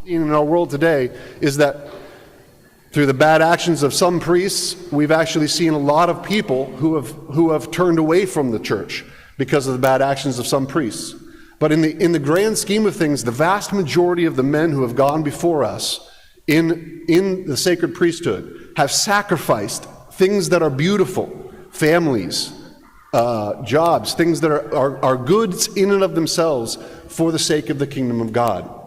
in our world today is that through the bad actions of some priests, we've actually seen a lot of people who have turned away from the church because of the bad actions of some priests. But in the grand scheme of things, the vast majority of the men who have gone before us in the sacred priesthood have sacrificed things that are beautiful, families, jobs, things that are goods in and of themselves for the sake of the kingdom of God.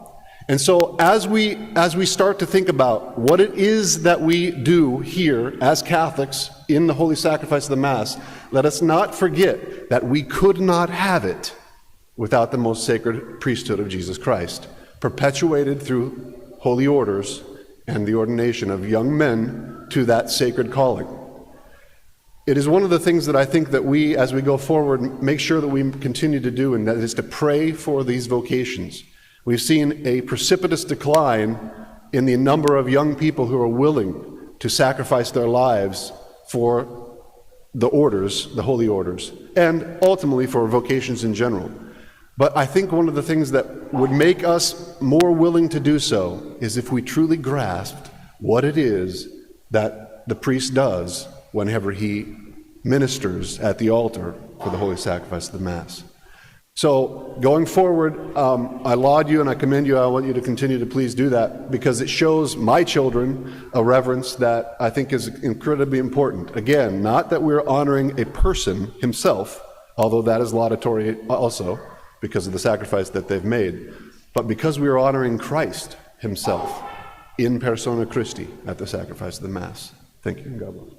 And so as we start to think about what it is that we do here as Catholics in the Holy Sacrifice of the Mass, let us not forget that we could not have it without the most sacred priesthood of Jesus Christ, perpetuated through holy orders and the ordination of young men to that sacred calling. It is one of the things that I think that we, as we go forward, make sure that we continue to do, and that is to pray for these vocations. We've seen a precipitous decline in the number of young people who are willing to sacrifice their lives for the orders, the holy orders, and ultimately for vocations in general. But I think one of the things that would make us more willing to do so is if we truly grasped what it is that the priest does whenever he ministers at the altar for the Holy Sacrifice of the Mass. So going forward, I laud you and I commend you. I want you to continue to please do that, because it shows my children a reverence that I think is incredibly important. Again, not that we're honoring a person himself, although that is laudatory also because of the sacrifice that they've made, but because we are honoring Christ himself in persona Christi at the sacrifice of the Mass. Thank you, and God bless.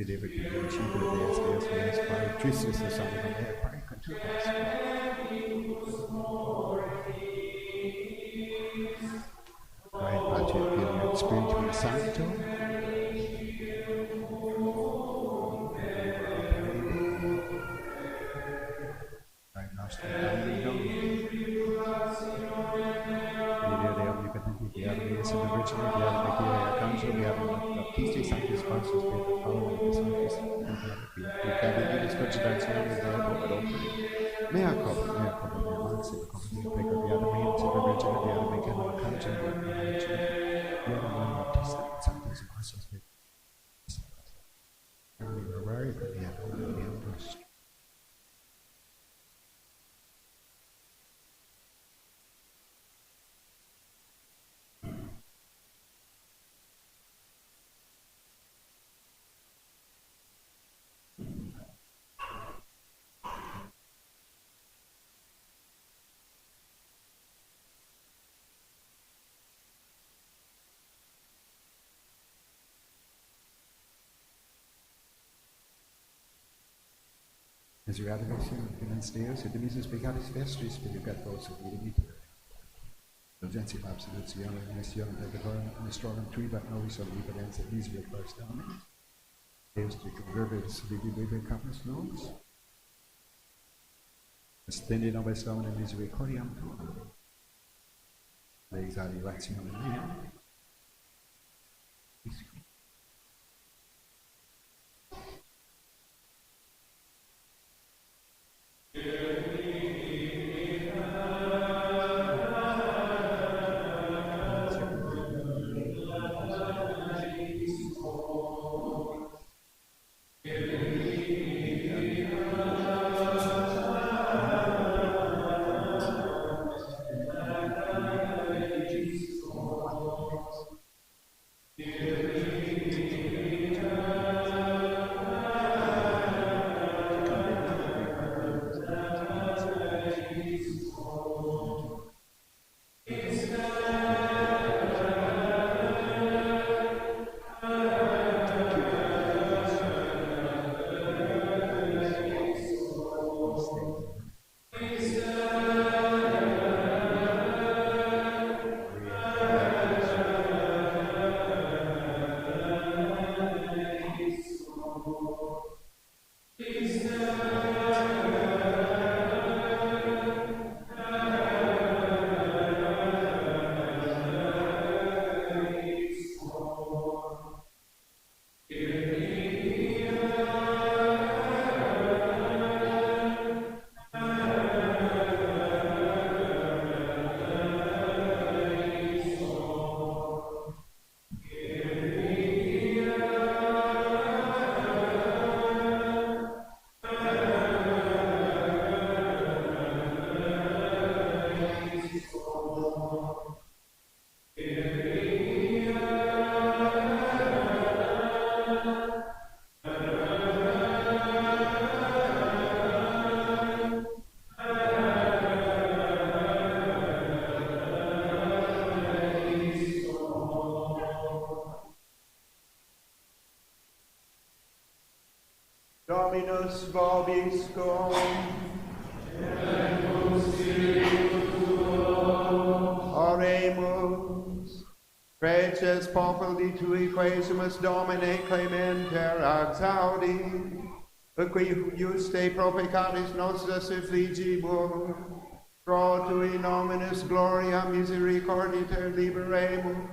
David Deus Pai, Tristus the Son of Mary, Pai, Conturbas. Pai, Patria, Filio, Spiritus Sancto. Pai nostro, Domino. Video de omnipotente, Beato Maria, and the Virgin, Beato Maria, Archangel, Beato Baptiste, Sanctus Faustus, Beato Paulo, Beato Sanctus, Beato Venus, Virginazione, Beato Adolfo, mea culpa, mea mansi, mea pecca, Beato Maria, and the Virgin, Beato Maria, Archangel, Beato Baptiste, Sanctus Faustus, Beato Miserabilissimum, Finis Deus, et dimisus peccatis vestris, purigatos, et vidimitur. Indulgentiam absolutionem, missionem peccatorem, nostrorum tuibat nobis omnipotens, et misericors Domini. Deus te convervis, vivi capus nos. Extendi nobis Domine misericordiam tuam. Lex ad electionem meam. Dominus vobiscum. Oremus. Preces populi tui quaesimus Domine clementer exaudi, qui juste propecatis nostras affligibur, pro tui nominis gloria misericorditer liberemus,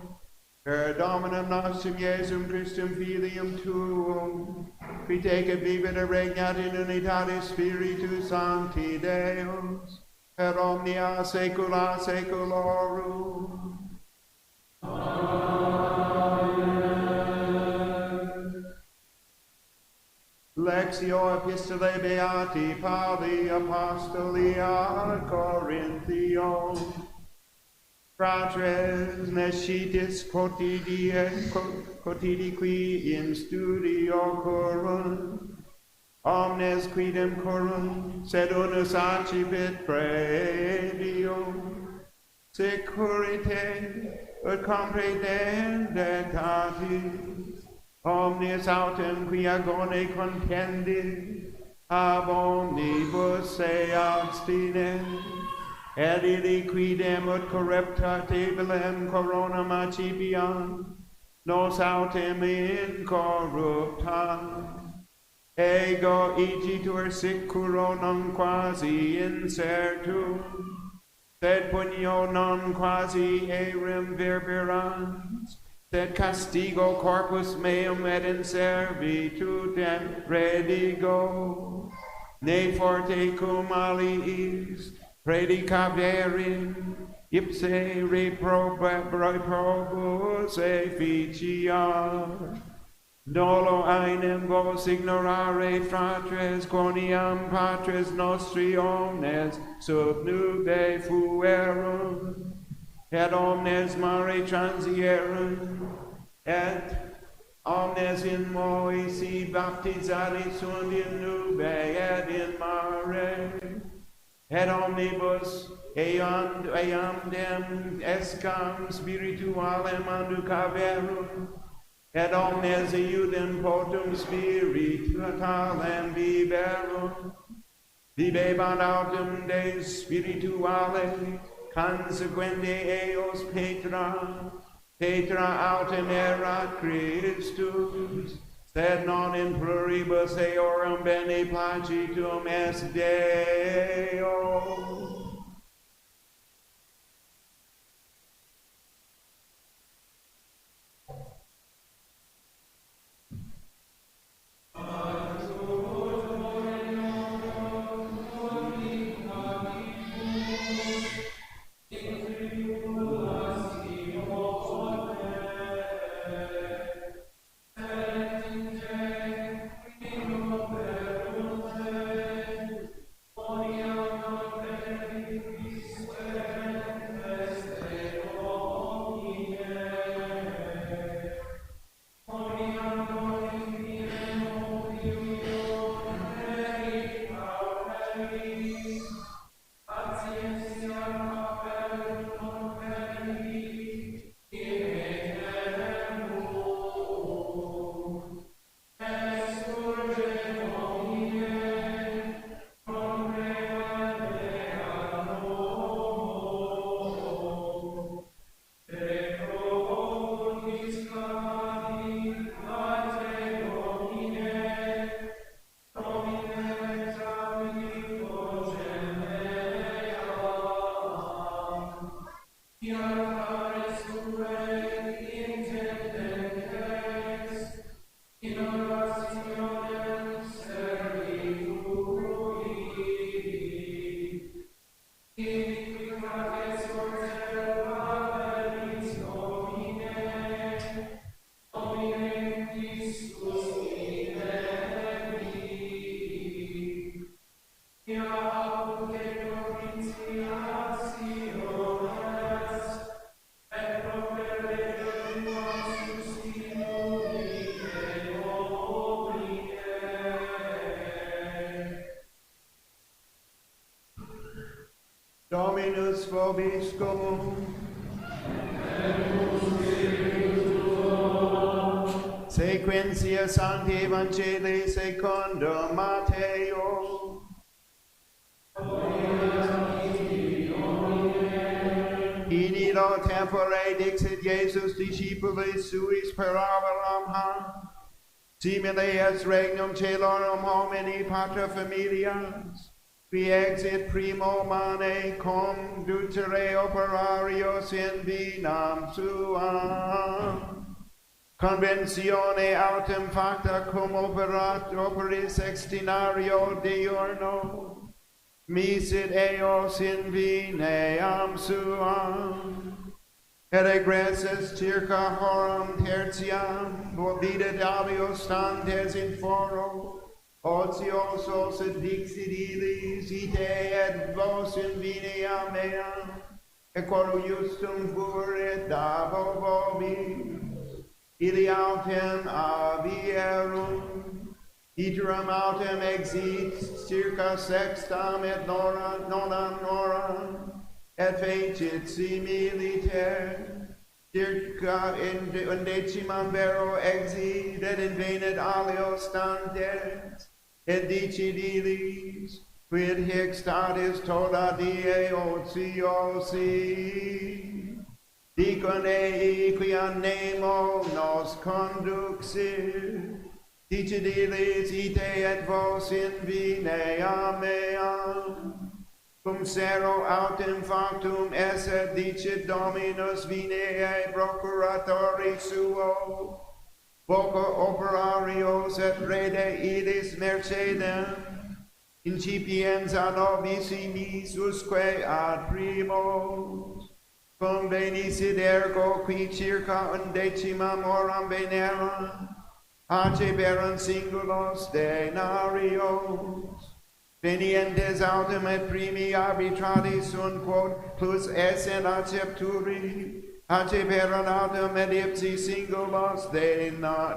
per Dominum nostrum Iesum Christum Filium tuum, qui tecet vivit et regnat in unitatis Spiritus Sancti Deus, per omnia saecula saeculorum. Amen. Lectio Epistolae Beati Pauli Apostoli ad Corinthium. Fratres nescitis quotidiqui in studio currunt, omnes quidem currunt, sed unus accipit predium, securite ut comprehendentatis, omnes autem qui agone contendi, ab omnibus se abstine, et illi quidem ut corrupta tabulem coronam accipiam, nos autem incorruptam. Ego igitur sic coronam quasi incertum, sed punio non quasi erim verberans, sed castigo corpus meum et in servitutem redigo, ne forte cum aliis predicaverim, ipse reprobus efficiar. Nolo einem vos ignorare, fratres, quoniam patres nostri omnes sub nube fuerum, et omnes mare transierum, et omnes in Moisi baptizari sunt in nube et in mare, et omnibus eandem escam spiritualem anducaverum, et omnes iudem potum spiritualem biberum, vivebant autem de spirituale, consequente eos Petra autem erat Christus, sed non in pluribus eorum bene placitum est Deo. Dominus vobiscum. Sequentia Sancti Evangelii secundum Matteo. In illo tempore dixit Iesus discipulis suis parabolam ham, simile est regnum celorum homini patra familias, qui exit primo mane conducere operarios in vinam suam. Conventione autem facta cum operis extinario diurno, misit eos in vineam suam. Et egressus circa horum tertiam, videt avios stantes in foro, ociosos et dixit illis, ite et vos in vineam meam, et quorum justum fuerit dabo vobis, illi autem avierum, iterum autem exit circa sextam et nonam noram, et fecit similiter, circa undecimam vero exidet invenit alio stantes, et dicidilis, quid hic statis toda die ociosi, dicon ei quia nemo nos conduxit, dicidilis ite et vos in vinea meam, cum sero autem factum esse dicit Dominus vinea procuratori suo, voca operarios et rede idis mercedem, incipiens ad novissimis usque ad primos, convenisit ergo qui circa undecimam horam veneram, aceberan singulos denarios, venientes autem et primi arbitrati sunt quod plus essen accepturi, aceberan autem et ipsi singulos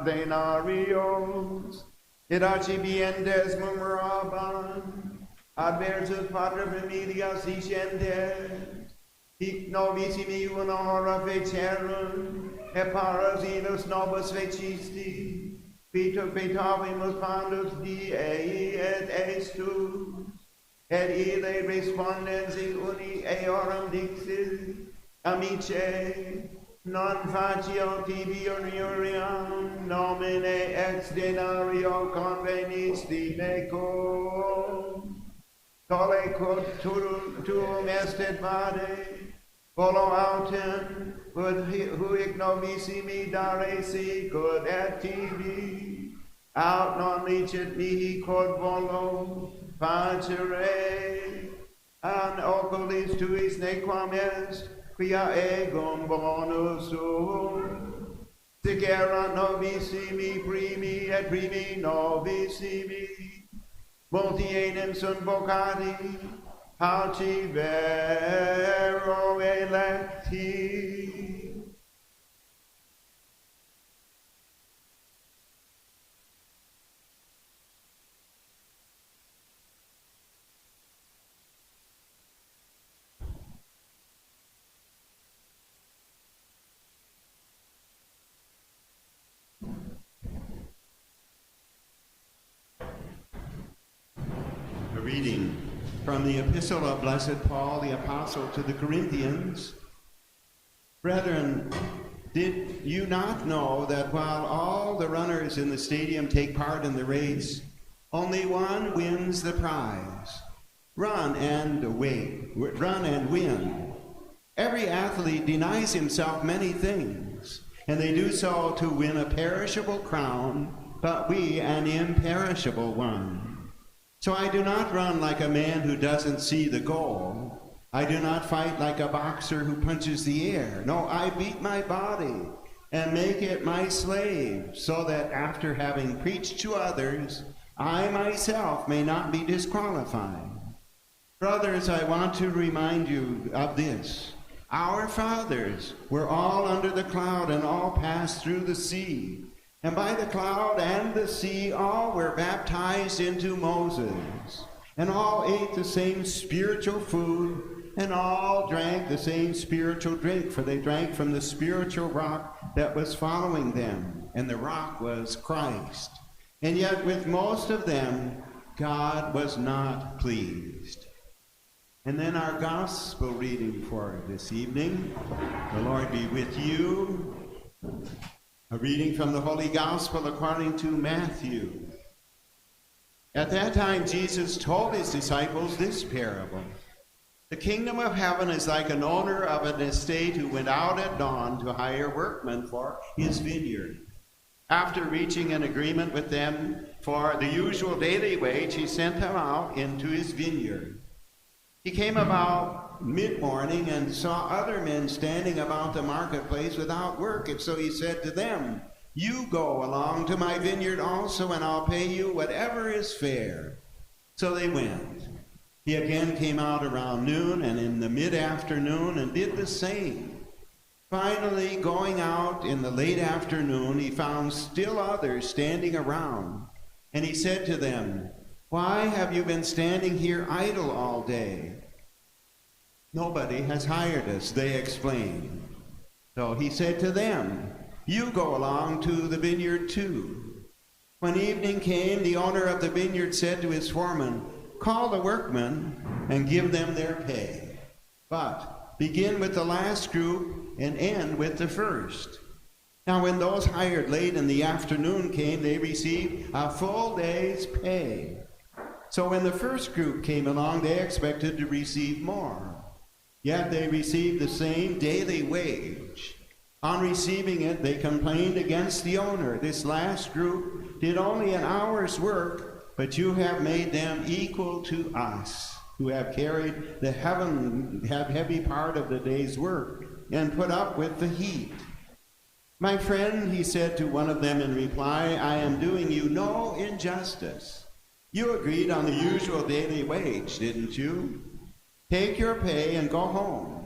denarios, et acibientes murmuraban, adversus pater familias dicentes, hic novissimi una hora fecerum, et parasitus nobis fecisti, Peter petavimus pandus die et estus, et ille respondens uni eorum dixit, amice, non facio tibi uniam, nomine ex denario convenisti mecum, tole quod tuum estet vade, volo autem, huic novissimi daresi quod et tibi, aut non licet mihi quod volo facere, an oculis tuis nequam est, quia egum bonus sum, sic erat novissimi primi et primi novissimi, multi enim sunt vocati, pauci vero electi. A reading from the Epistle of Blessed Paul, the Apostle, to the Corinthians. Brethren, did you not know that while all the runners in the stadium take part in the race, only one wins the prize? Run and win. Every athlete denies himself many things, and they do so to win a perishable crown, but we an imperishable one. So I do not run like a man who doesn't see the goal. I do not fight like a boxer who punches the air. No, I beat my body and make it my slave, so that after having preached to others, I myself may not be disqualified. Brothers, I want to remind you of this. Our fathers were all under the cloud and all passed through the sea. And by the cloud and the sea all were baptized into Moses, and all ate the same spiritual food, and all drank the same spiritual drink, for they drank from the spiritual rock that was following them, and the rock was Christ. And yet with most of them, God was not pleased. And then our gospel reading for this evening. The Lord be with you. A reading from the Holy Gospel according to Matthew. At that time Jesus told his disciples this parable. The kingdom of heaven is like an owner of an estate who went out at dawn to hire workmen for his vineyard. After reaching an agreement with them for the usual daily wage, he sent them out into his vineyard. He came about mid-morning and saw other men standing about the marketplace without work, and so he said to them, "You go along to my vineyard also, and I'll pay you whatever is fair." So they went. He again came out around noon and in the mid-afternoon and did the same. Finally, going out in the late afternoon, he found still others standing around, and he said to them, "Why have you been standing here idle all day?" "Nobody has hired us," they explained. So he said to them, "You go along to the vineyard too." When evening came, the owner of the vineyard said to his foreman, "Call the workmen and give them their pay. But begin with the last group and end with the first." Now when those hired late in the afternoon came, they received a full day's pay. So when the first group came along, they expected to receive more. Yet they received the same daily wage. On receiving it, they complained against the owner. "This last group did only an hour's work, but you have made them equal to us, who have carried the heavy part of the day's work and put up with the heat." "My friend," he said to one of them in reply, "I am doing you no injustice. You agreed on the usual daily wage, didn't you? Take your pay and go home.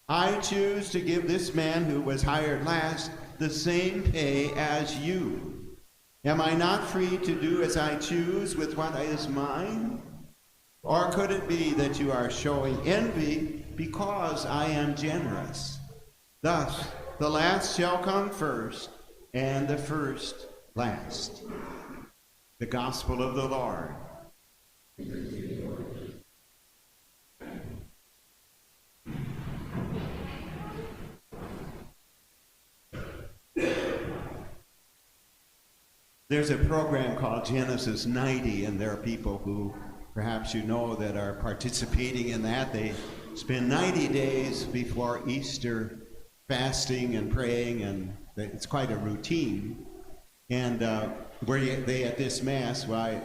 I choose to give this man who was hired last the same pay as you. Am I not free to do as I choose with what is mine? Or could it be that you are showing envy because I am generous? Thus, the last shall come first, and the first last." The Gospel of the Lord. There's a program called Genesis 90, and there are people who perhaps you know that are participating in that. They spend 90 days before Easter fasting and praying, and it's quite a routine. And they at this Mass, why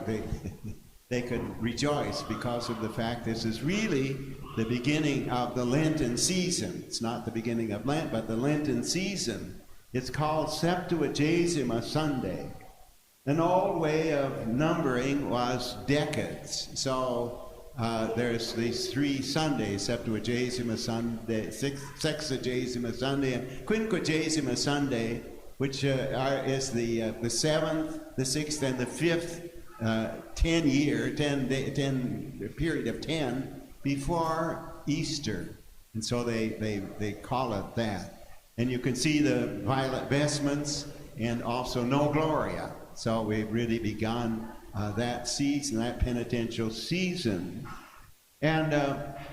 they could rejoice because of the fact this is really the beginning of the Lenten season. It's not the beginning of Lent, but the Lenten season. It's called Septuagesima Sunday. An old way of numbering was decades. So there's these 3 Sundays, Septuagesima Sunday, Sexagesima Sunday, and Quinquagesima Sunday, which is the 7th, the 6th, and the 5th 10 period of 10 before Easter. And so they call it that. And you can see the violet vestments and also No Gloria. So we've really begun that season, that penitential season. And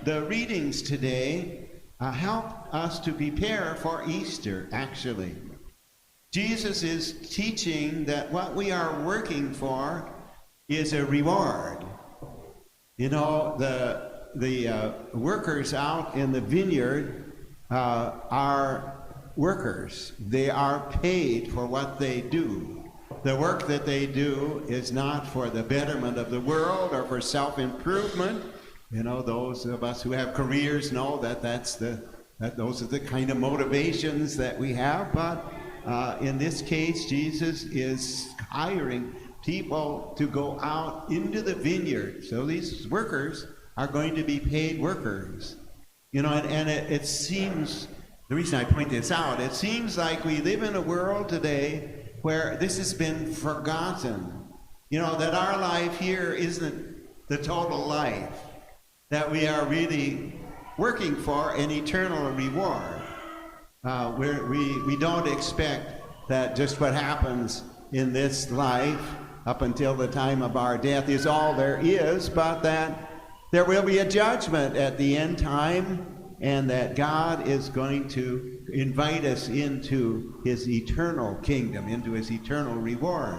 the readings today help us to prepare for Easter, actually. Jesus is teaching that what we are working for is a reward. You know, the workers out in the vineyard are workers. They are paid for what they do. The work that they do is not for the betterment of the world or for self-improvement. You know, those of us who have careers know that those are the kind of motivations that we have. But in this case, Jesus is hiring people to go out into the vineyard. So these workers are going to be paid workers. You know, and it seems, the reason I point this out, it seems like we live in a world today where this has been forgotten. You know, that our life here isn't the total life, that we are really working for an eternal reward. We don't expect that just what happens in this life up until the time of our death is all there is, but that there will be a judgment at the end time, and that God is going to invite us into his eternal kingdom, into his eternal reward.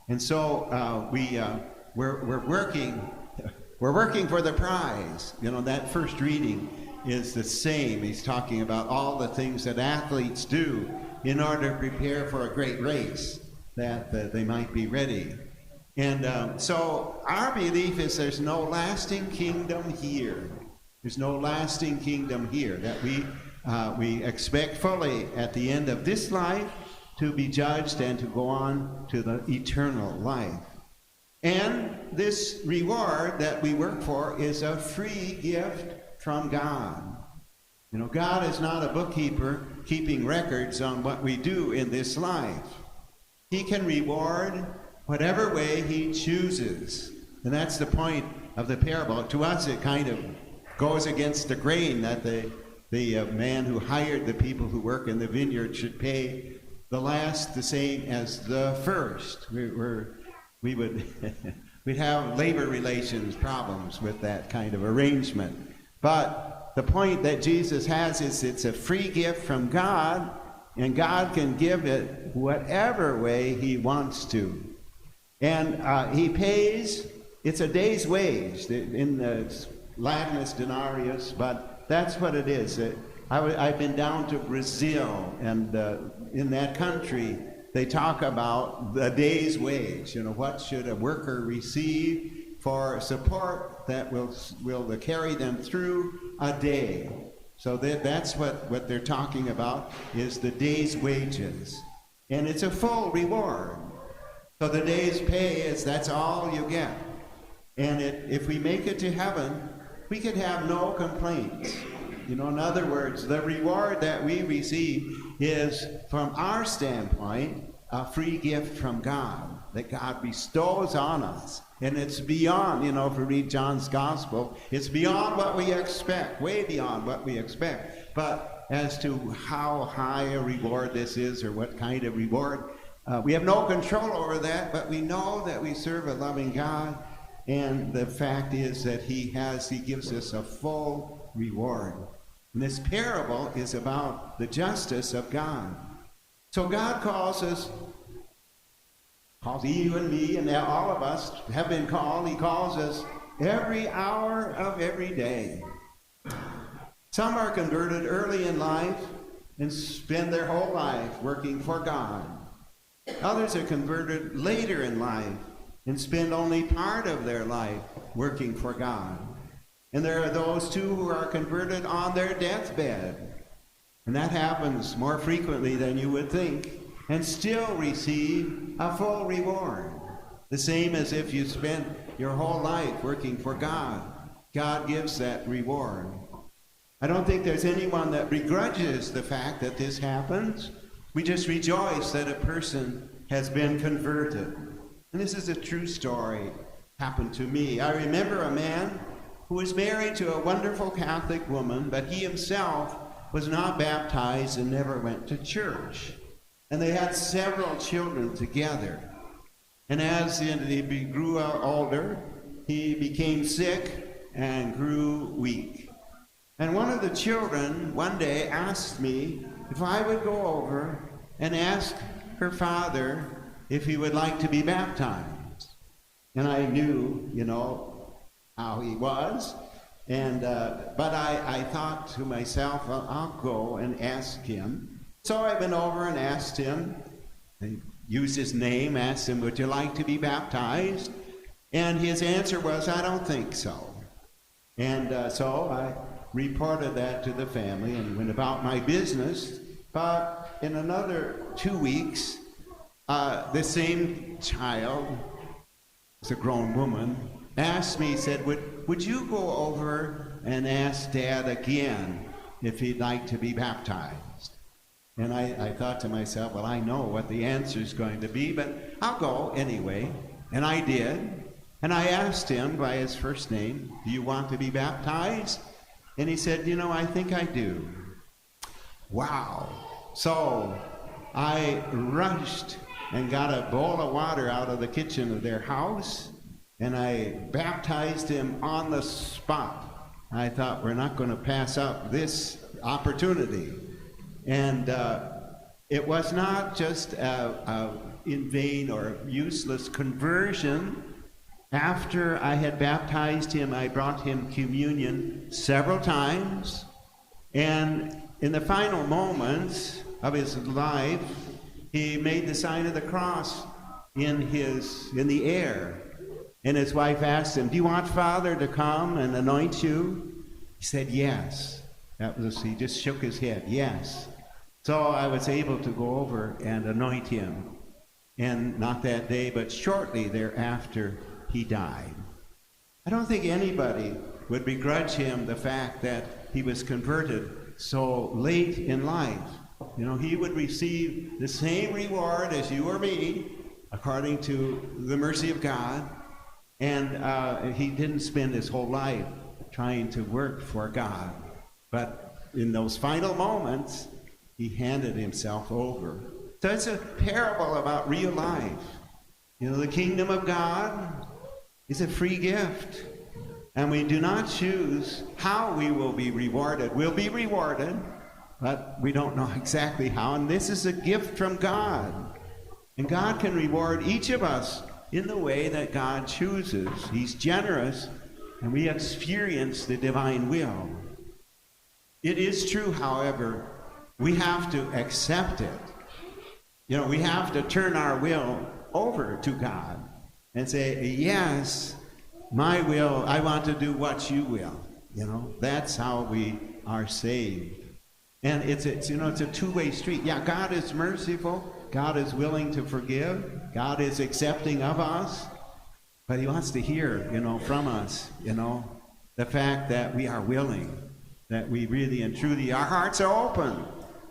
And so we're working for the prize. You know, that first reading is the same. He's talking about all the things that athletes do in order to prepare for a great race, that they might be ready. And so our belief is there's no lasting kingdom here. There's no lasting kingdom here, that we expect fully at the end of this life to be judged and to go on to the eternal life. And this reward that we work for is a free gift from God. You know, God is not a bookkeeper keeping records on what we do in this life. He can reward whatever way he chooses. And that's the point of the parable. To us, it kind of goes against the grain that the the man who hired the people who work in the vineyard should pay the last the same as the first. We would we'd have labor relations problems with that kind of arrangement. But the point that Jesus has is it's a free gift from God, and God can give it whatever way he wants to. And he pays, it's a day's wage. In the Latin it's denarius, but that's what it is. I've been down to Brazil, and in that country, they talk about the day's wage. You know, what should a worker receive for support that will carry them through a day. So that's what they're talking about, is the day's wages. And it's a full reward. So the day's pay that's all you get. And if we make it to heaven, we could have no complaints. You know, in other words, the reward that we receive is, from our standpoint, a free gift from God that God bestows on us. And it's beyond, you know, if we read John's Gospel, it's beyond what we expect, way beyond what we expect. But as to how high a reward this is, or what kind of reward, we have no control over that, but we know that we serve a loving God, and the fact is that he gives us a full reward. And this parable is about the justice of God. So God calls you and me, and now all of us have been called. He calls us every hour of every day. Some are converted early in life and spend their whole life working for God. Others are converted later in life and spend only part of their life working for God. And there are those too who are converted on their deathbed. And that happens more frequently than you would think, and still receive a full reward. The same as if you spent your whole life working for God. God gives that reward. I don't think there's anyone that begrudges the fact that this happens. We just rejoice that a person has been converted. And this is a true story. Happened to me. I remember a man who was married to a wonderful Catholic woman, but he himself was not baptized and never went to church. And they had several children together. And as he grew older, he became sick and grew weak. And one of the children one day asked me if I would go over and ask her father if he would like to be baptized. And I knew, you know, how he was. And but I thought to myself, well, I'll go and ask him. So I went over and asked him, and used his name, asked him, would you like to be baptized? And his answer was, I don't think so. And so I reported that to the family and went about my business. But in another 2 weeks, the same child, it's a grown woman, asked me, said, would you go over and ask Dad again if he'd like to be baptized? And I thought to myself, well, I know what the answer is going to be, but I'll go anyway. And I did. And I asked him by his first name, do you want to be baptized? And he said, you know, I think I do. Wow. So I rushed and got a bowl of water out of the kitchen of their house, and I baptized him on the spot. I thought, we're not going to pass up this opportunity. And it was not just in vain or useless conversion. After I had baptized him, I brought him communion several times. And in the final moments of his life, he made the sign of the cross in the air. And his wife asked him, do you want Father to come and anoint you? He said, yes. He just shook his head, yes. So I was able to go over and anoint him. And not that day, but shortly thereafter, he died. I don't think anybody would begrudge him the fact that he was converted so late in life. You know, he would receive the same reward as you or me, according to the mercy of God. And he didn't spend his whole life trying to work for God. But in those final moments, he handed himself over. So it's a parable about real life. You know, the kingdom of God is a free gift. And we do not choose how we will be rewarded. We'll be rewarded, but we don't know exactly how. And this is a gift from God. And God can reward each of us in the way that God chooses. He's generous, and we experience the divine will. It is true, however, we have to accept it. You know, we have to turn our will over to God and say, yes, my will, I want to do what you will. You know, that's how we are saved. And it's a two-way street. Yeah, God is merciful. God is willing to forgive. God is accepting of us. But he wants to hear, from us, the fact that we are willing, that we really and truly, our hearts are open,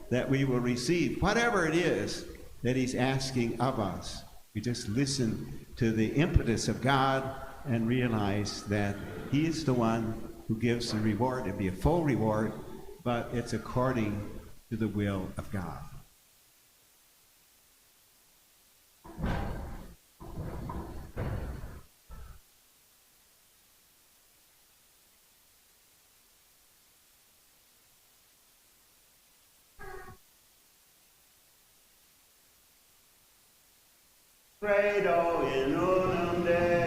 that we will receive whatever it is that he's asking of us. We just listen to the impetus of God and realize that he is the one who gives the reward. It'd be a full reward, but it's according to the will of God. Credo in unum Deo.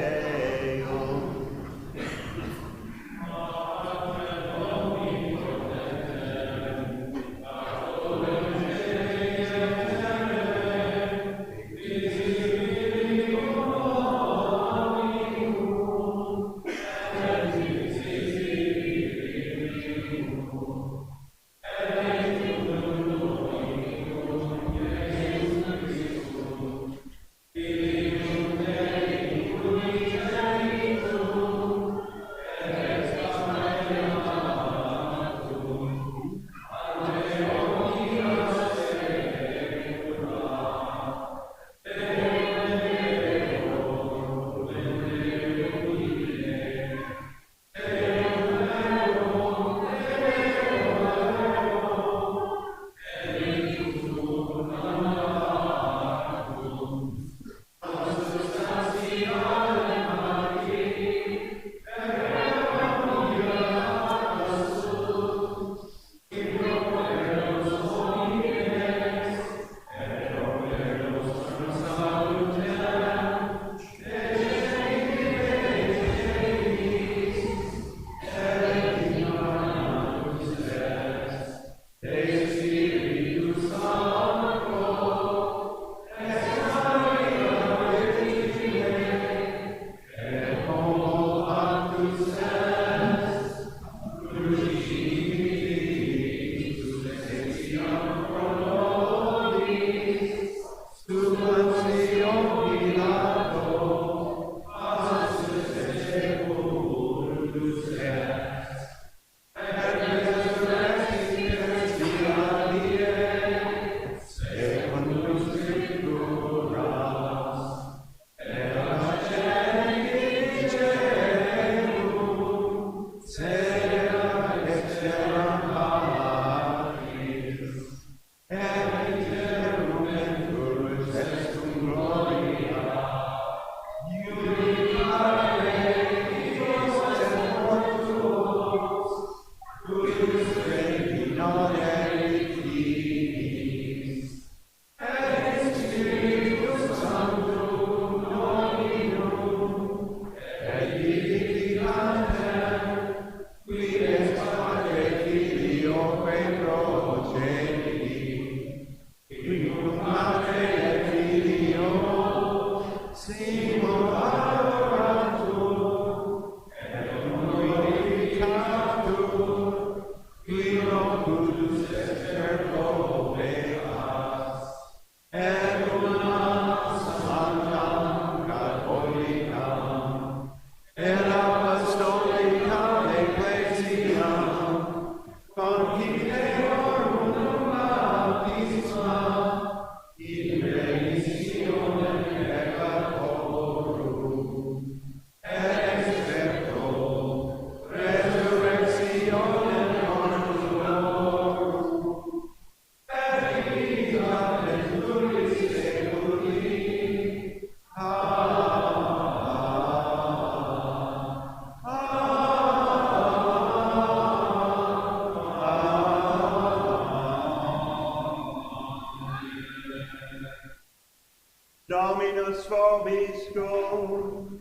vobiscum.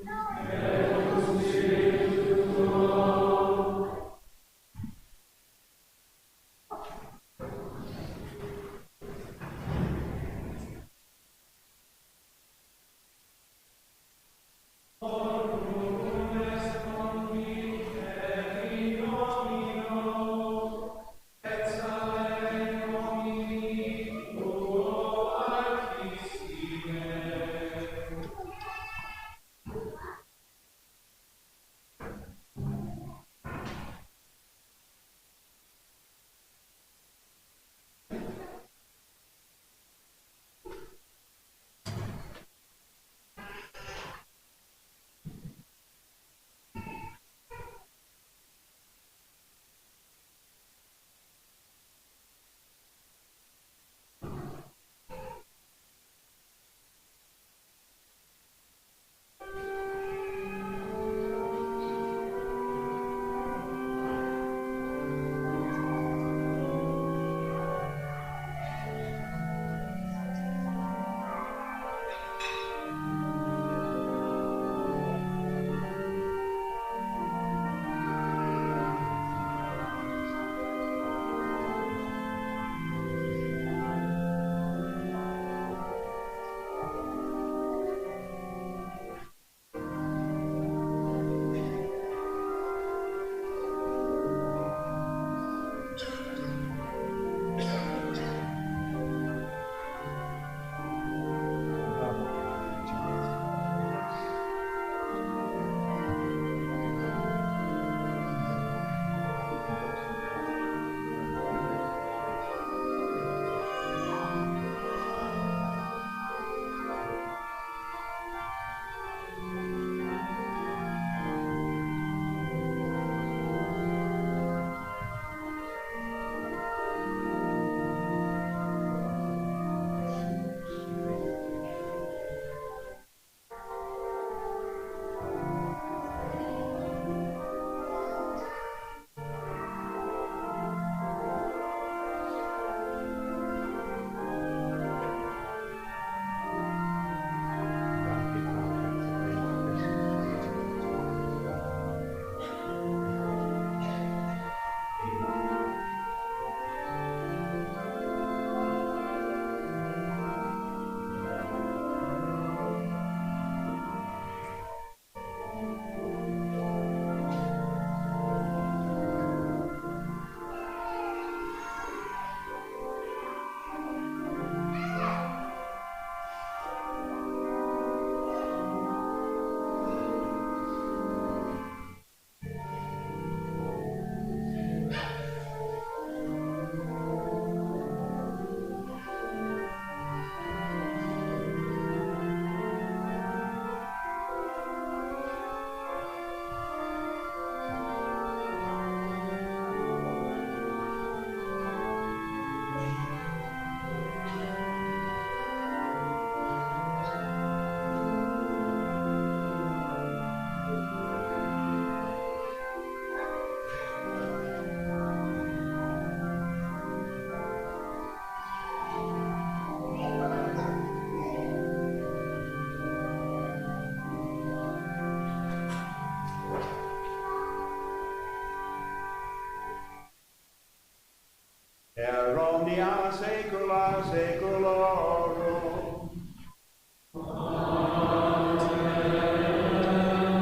Per omnia saecula saeculorum.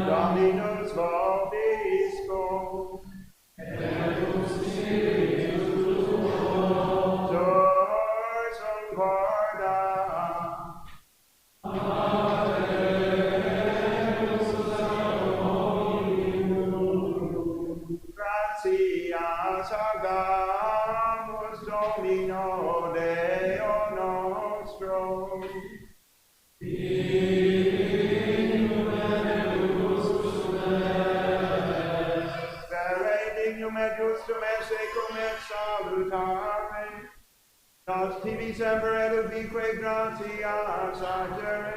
Dominus vobiscum. Sursum corda. Gratias agamus Domino Deo nostro. Vere dignum et justum et secum et salutare. Nos tibi semper et ubique gratias agere.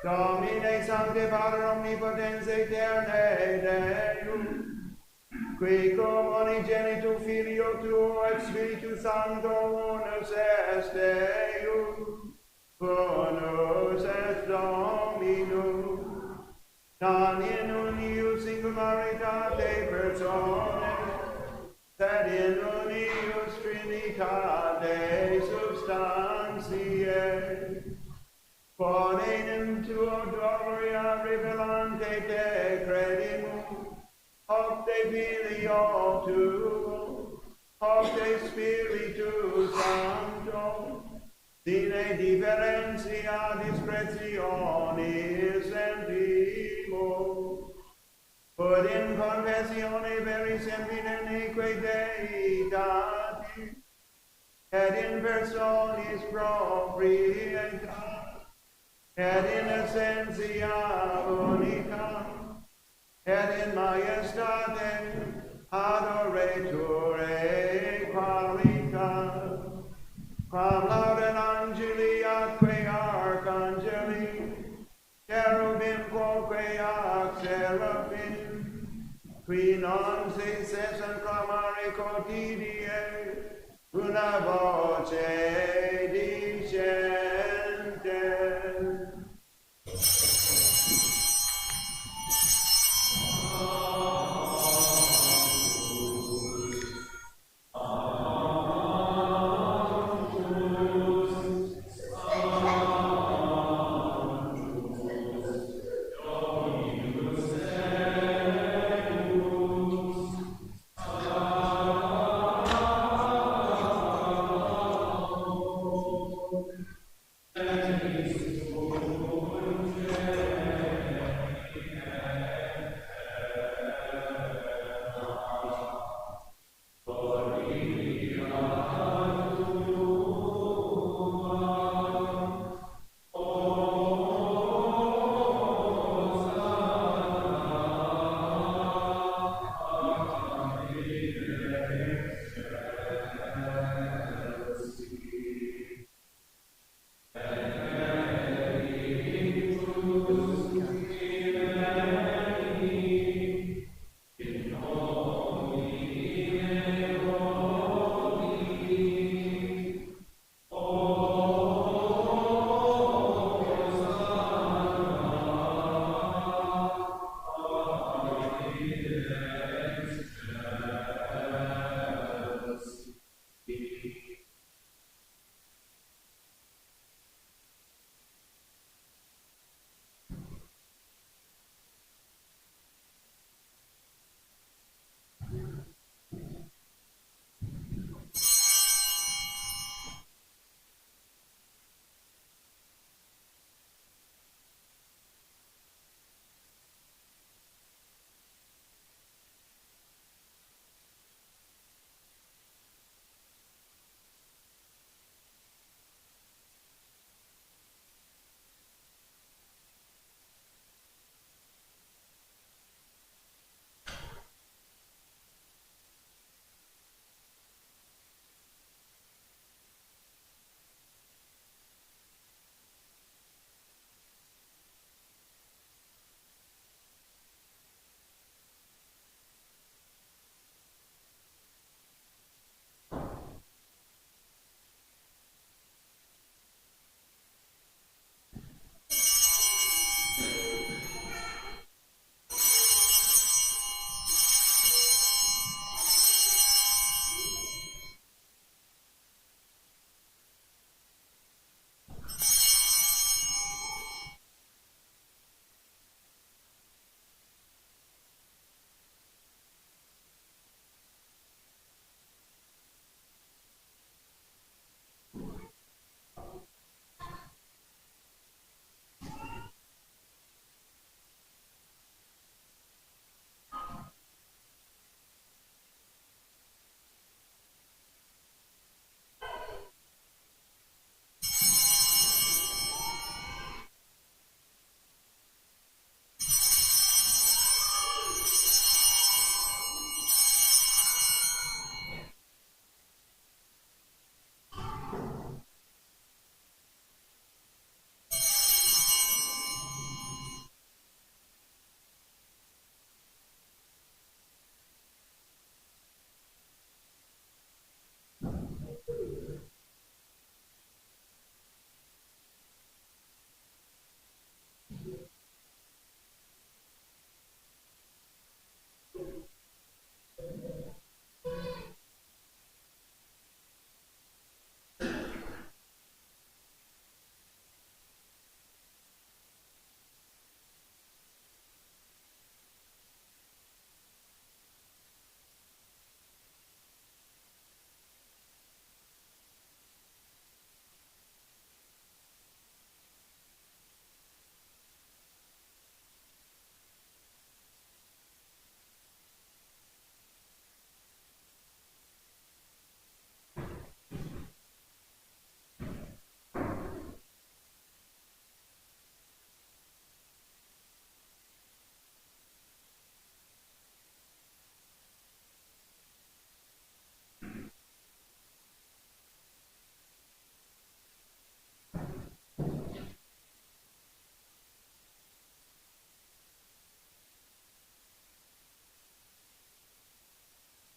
Domine Sancte Pater Omnipotens Aeterne Deum, qui cum unigenitu Filio Tuo et Spiritus Sancto unus est Deus, Bonus et Dominus, non in unius singularitate personae, sed in unius Trinitate substantiae, quod enim tuo gloria revelante te credimus, hoc de filio tuo, hoc de Spiritus Sancto, sine differentia discretionis sentimus, ut in confessione veris eminenque Deitatis, et in personis proprietas, et in essentia unica, et in majestate adoreture qualitas, quam laudem angeli atque archangeli, cherubim quoque ac seraphim, qui non se cessant clamare quotidie, una voce dicente.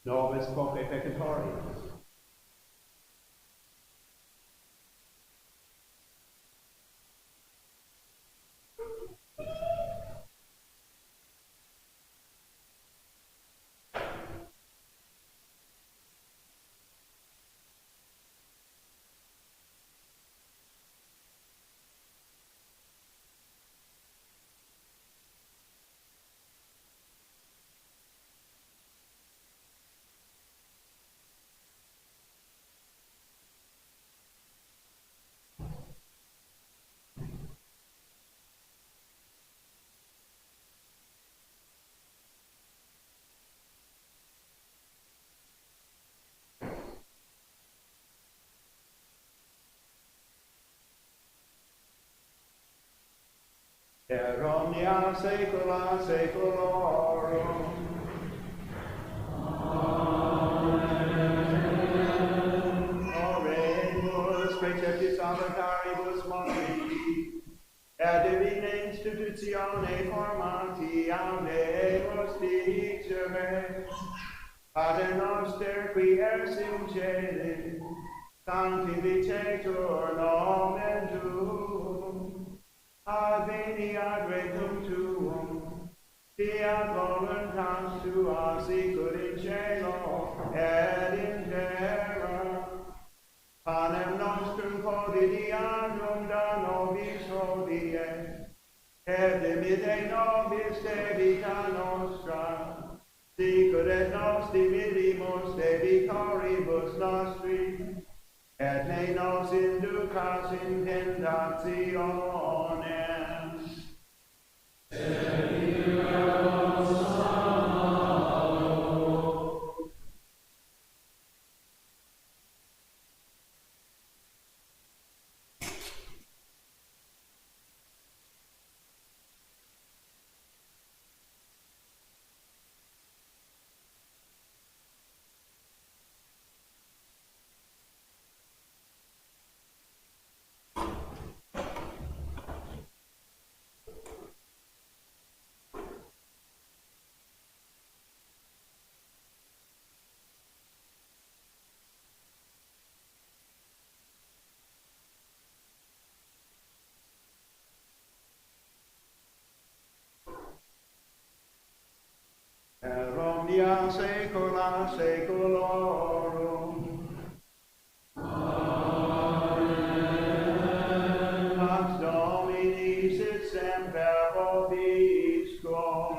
Nobis Poque Peccatorius. Per omnia saecula saeculorum. Oremus preceptis salutaris mori, et divina institutione formati audemus dicere, Pater noster qui es in celi, sanctificetur nomen tuum, adveniat regnum tuum, fiat voluntas tua sicut in cielo et in terra. Panem nostrum quotidianum da nobis hodie, et dimitte nobis debita nostra, sicut et nos dimittimus debitoribus nostri, et ne nos inducas in tentationem, per omnia saecula saeculorum. Pax Domini sit semper vobiscum.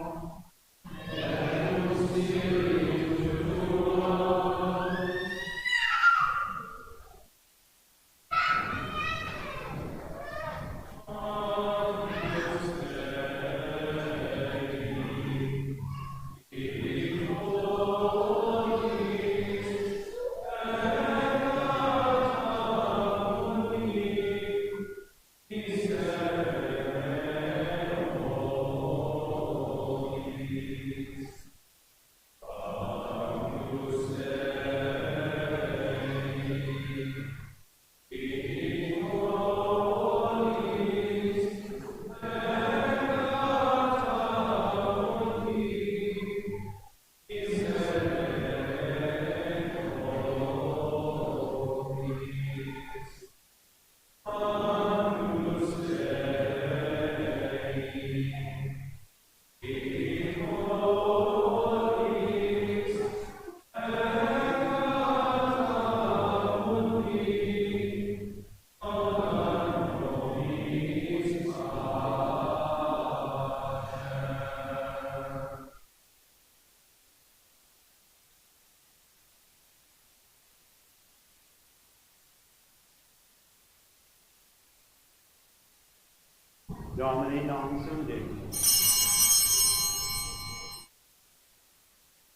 Domini non sum dignum.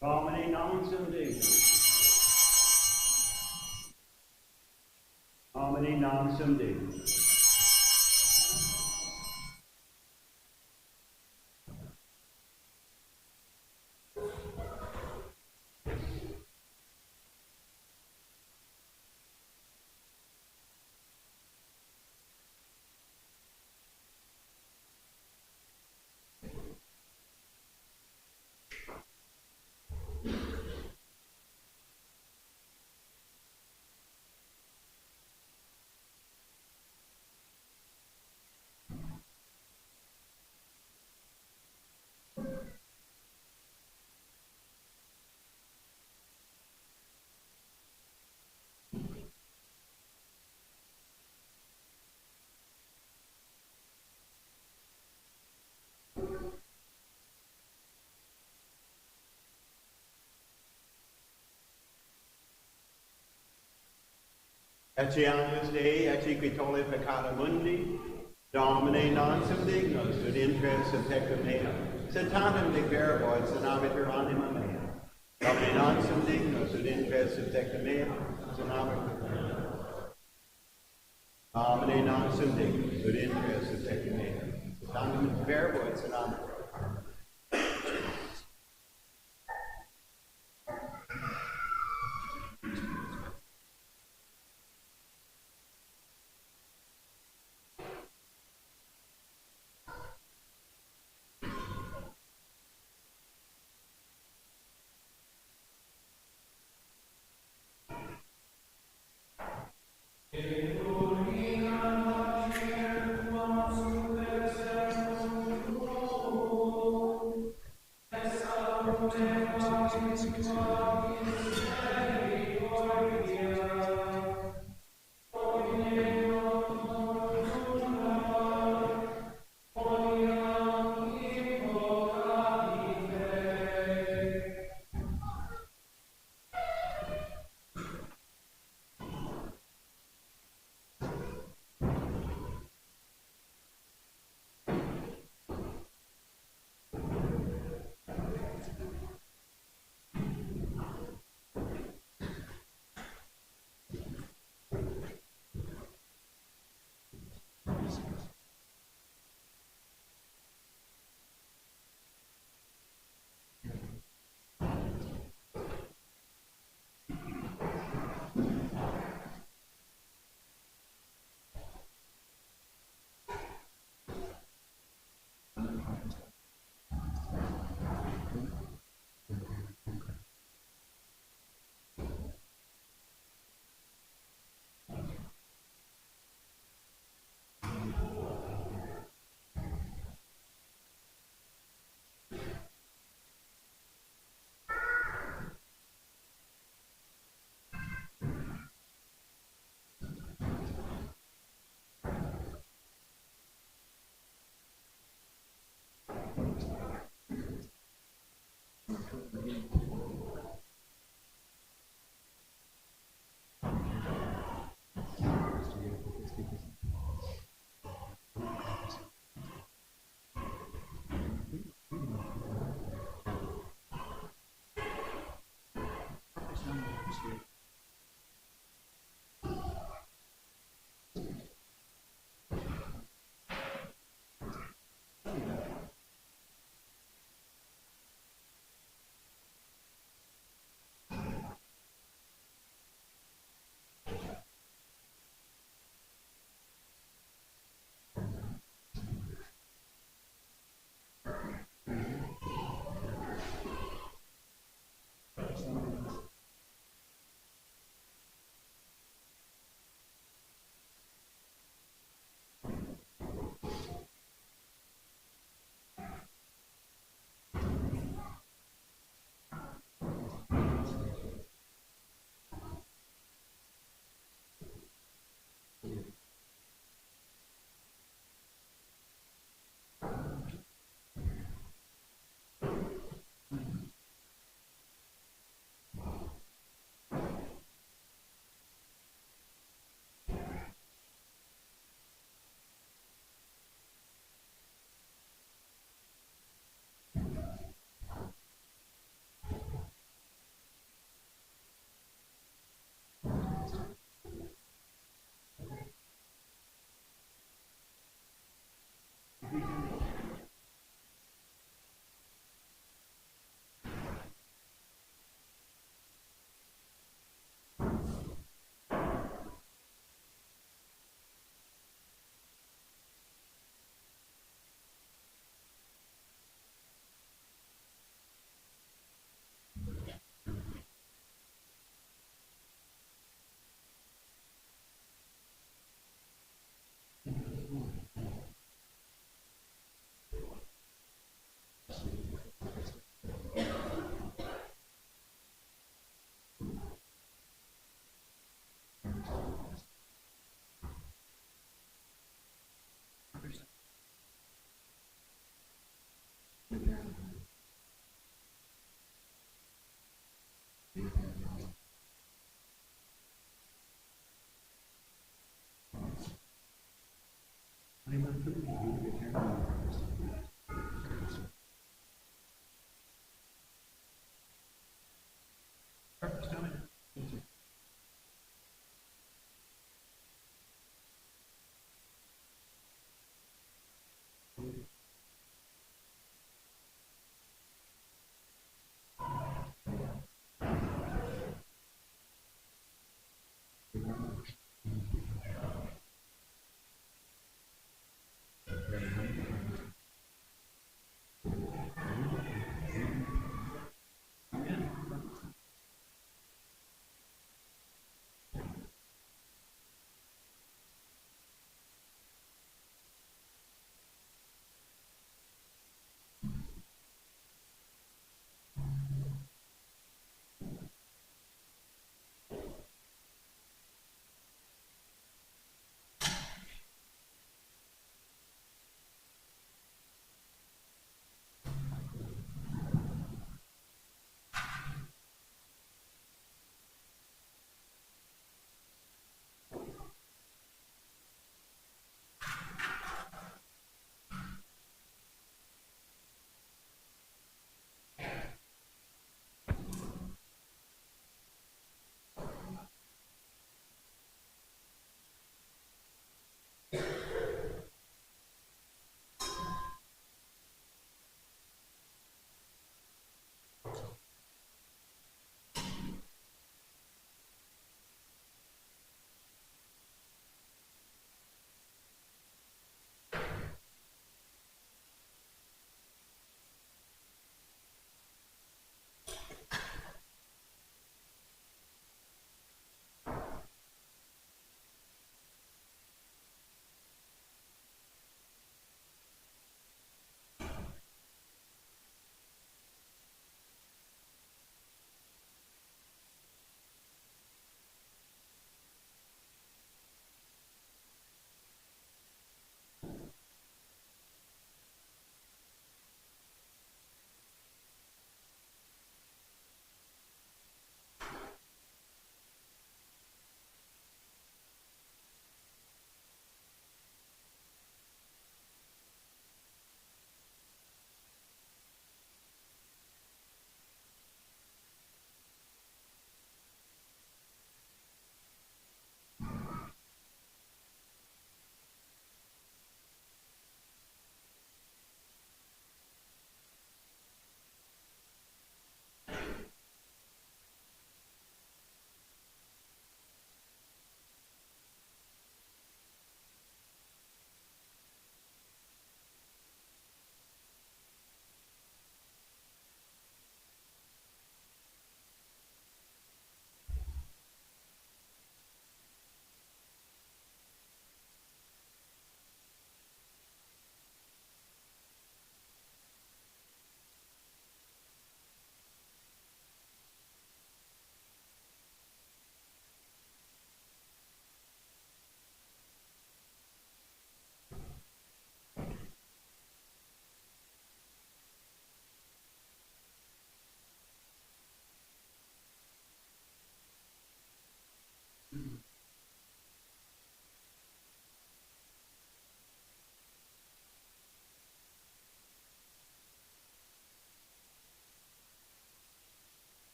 Domini non sum dignum. Domini non sum dignum. Ecce agnus Dei, ecce qui tole peccata mundi, Domine non sum dignus, ut intres in tecum meam, sentatem de verbo et senabitur anima mea. Domine non sum dignus, ut intres in tecum meam, senabitur. Domine non sum dignus, ut intres in tecum meam, sentatem de verbo et senabitur.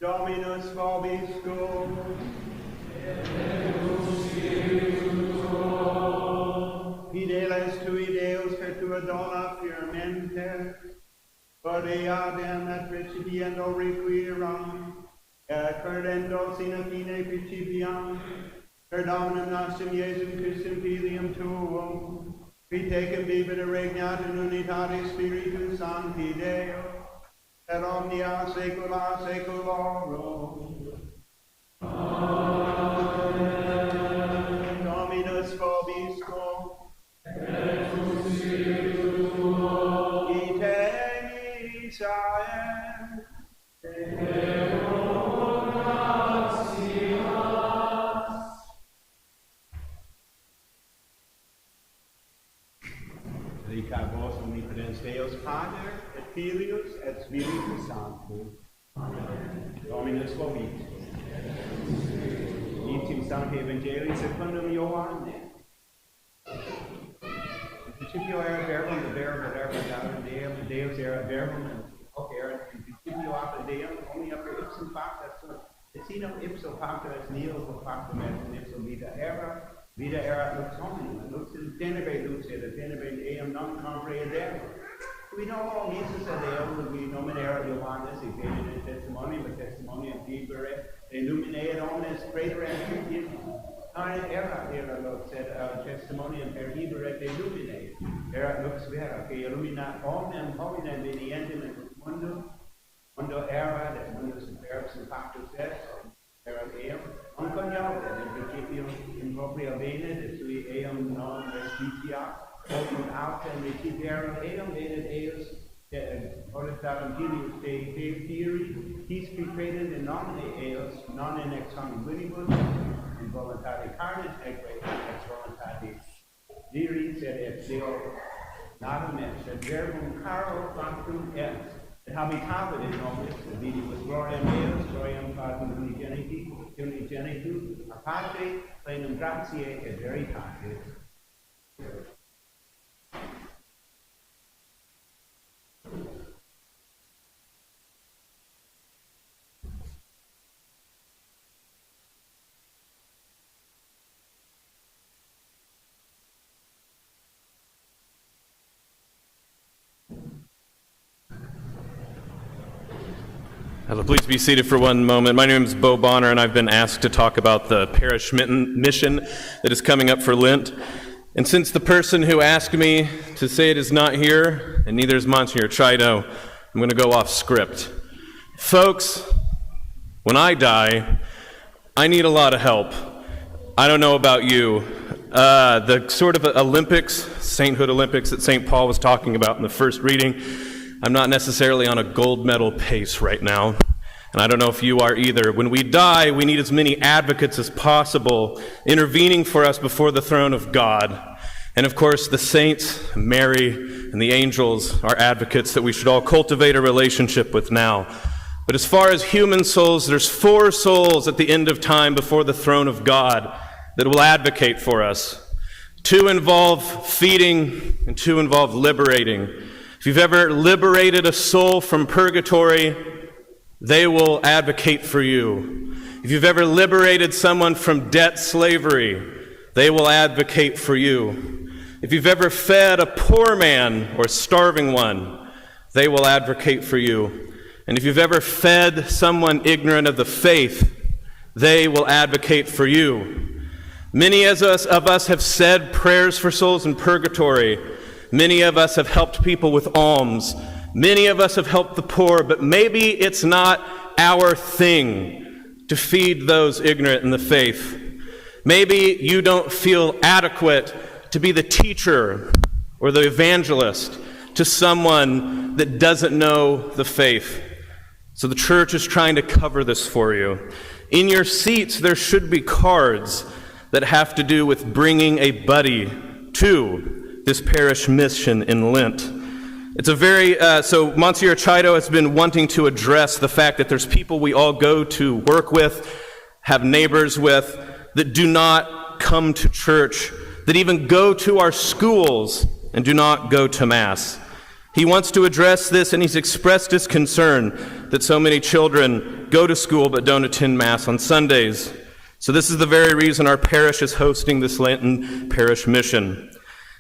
Dominus vobiscum. Fideles tui Deus per tua dona firmenter, Odeadem et recipiendo requiram, credendo sine fine principiam, per Dominum nostrum Iesum Christum filium tuum, qui tecum vivere regnat in unitate Spiritus Sancti Deo, et omnia saecula saeculorum. Amen. Dominus vobiscum. Et cum spiritu tuo. Ite Misael. Deo gratias. Rica vos omnipotens Deus Pater, et Filius, et Spiritus Sanctus. Amen. Dominus vobiscum. Itium Sancti Evangelii secundum Ioannem. principio era verbum, the verb that ever down Deum, the Deus era verbum, and hoc era in principio apud Deum, omnia per ipsum facta, esinum ipso facta est nihil factum est, and ipso vita erat lux hominum, lux in tenebre lux et tenebre eum non comprehenderum. We know Jesus ad Deum, we nominera Johannes, he paid in testimony, but testimonium libere, illuminate omnes praeterem Christianum. Non era lux et testimonium per ibere illuminate. Erat lux vera, que illuminat omnem hominem venientem in mundo era, et mundus imperibus in factus est, erat eum, non coniautem, in principio in propria bene, de sui eum non respicia, Open out and recipiere eum vedet eus potestatem filius Dei theory, his created in nomine eus, non in ex sanguinibus, in voluntate carnis, ex voluntate diri, sed et Deo natum est, et verbum caro factum est, et habitavit in nobis, et vidibus gloriam eus, gloriam Patrum unigenitus, a Patre, plenum gratiae et veritatis. Please be seated for one moment. My name is Bo Bonner, and I've been asked to talk about the parish mission that is coming up for Lent. And since the person who asked me to say it is not here, and neither is Monsignor Chido, I'm going to go off script. Folks, when I die, I need a lot of help. I don't know about you. The sort of Olympics, sainthood Olympics that St. Paul was talking about in the first reading, I'm not necessarily on a gold medal pace right now, and I don't know if you are either. When we die, we need as many advocates as possible intervening for us before the throne of God. And of course, the saints, Mary, and the angels are advocates that we should all cultivate a relationship with now. But as far as human souls, there's 4 souls at the end of time before the throne of God that will advocate for us. 2 involve feeding, and 2 involve liberating. If you've ever liberated a soul from purgatory, they will advocate for you. If you've ever liberated someone from debt slavery, they will advocate for you. If you've ever fed a poor man or starving one, they will advocate for you. And if you've ever fed someone ignorant of the faith, they will advocate for you. Many of us have said prayers for souls in purgatory. Many of us have helped people with alms. Many of us have helped the poor, but maybe it's not our thing to feed those ignorant in the faith. Maybe you don't feel adequate to be the teacher or the evangelist to someone that doesn't know the faith. So the church is trying to cover this for you. In your seats, there should be cards that have to do with bringing a buddy to this parish mission in Lent. It's a very, so Monsignor Chido has been wanting to address the fact that there's people we all go to work with, have neighbors with, that do not come to church, that even go to our schools and do not go to Mass. He wants to address this, and he's expressed his concern that so many children go to school but don't attend Mass on Sundays. So this is the very reason our parish is hosting this Lenten parish mission.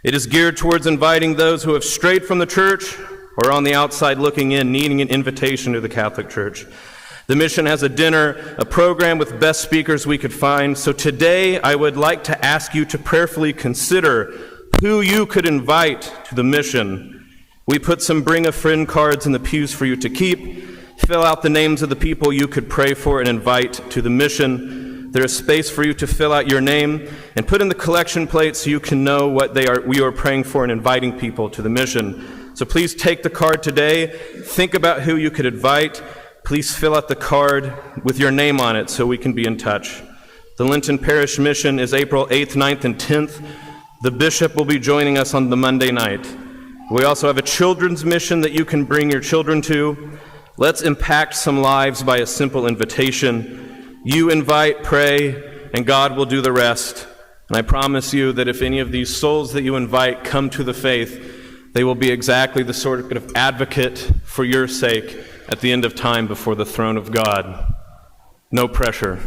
It is geared towards inviting those who have strayed from the church or on the outside looking in, needing an invitation to the Catholic Church. The mission has a dinner, a program with best speakers we could find. So today I would like to ask you to prayerfully consider who you could invite to the mission. We put some bring a friend cards in the pews for you to keep. Fill out the names of the people you could pray for and invite to the mission. There is space for you to fill out your name and put in the collection plate so you can know what we are praying for and inviting people to the mission. So please take the card today. Think about who you could invite. Please fill out the card with your name on it so we can be in touch. The Lenten Parish Mission is April 8th, 9th, and 10th. The bishop will be joining us on the Monday night. We also have a children's mission that you can bring your children to. Let's impact some lives by a simple invitation. You invite, pray, and God will do the rest. And I promise you that if any of these souls that you invite come to the faith, they will be exactly the sort of advocate for your sake at the end of time before the throne of God. No pressure.